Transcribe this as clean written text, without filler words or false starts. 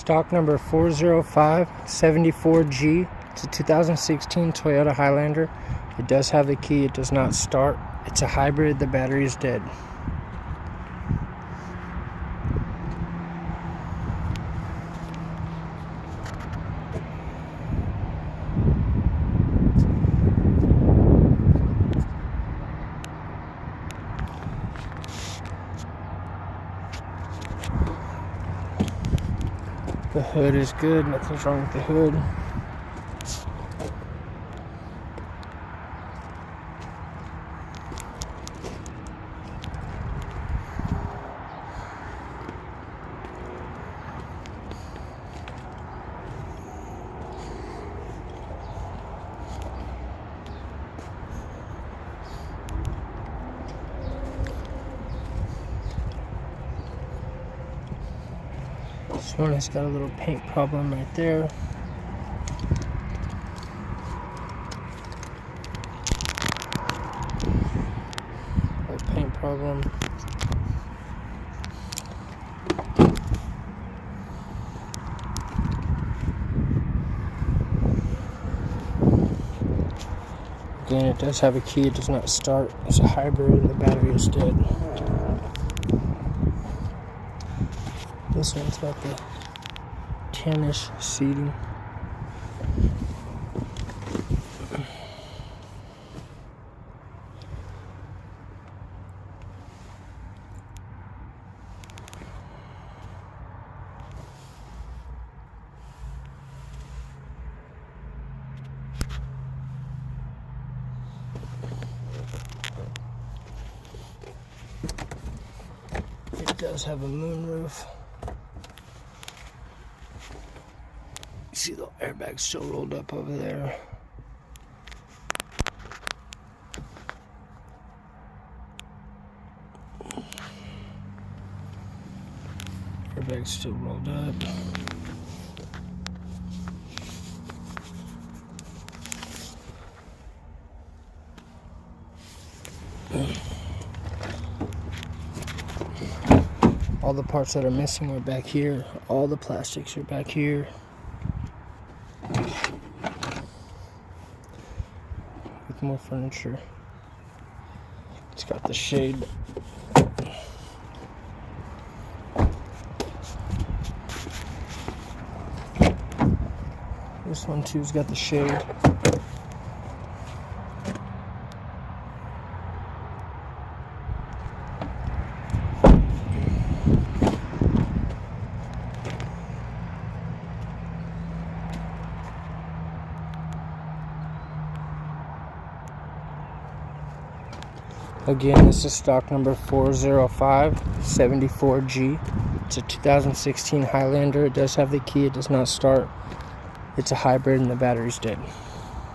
Stock number 40574G. It's a 2016 Toyota Highlander. It does have the key. It does not start. It's a hybrid. The battery is dead. The hood is good. Nothing's wrong with the hood. This one has got a little paint problem right there. Little paint problem. Again, it does have a key. It does not start. It's a hybrid and the battery is dead. This one's got the tannish seating. It does have a moonroof. See the airbag still rolled up over there. Airbag still rolled up. All the parts that are missing are back here. All the plastics are back here. With more furniture. It's got the shade. This one too's got the shade. Again, this is stock number 40574G. It's a 2016 Highlander. It does have the key. It does not start. It's a hybrid and the battery's dead.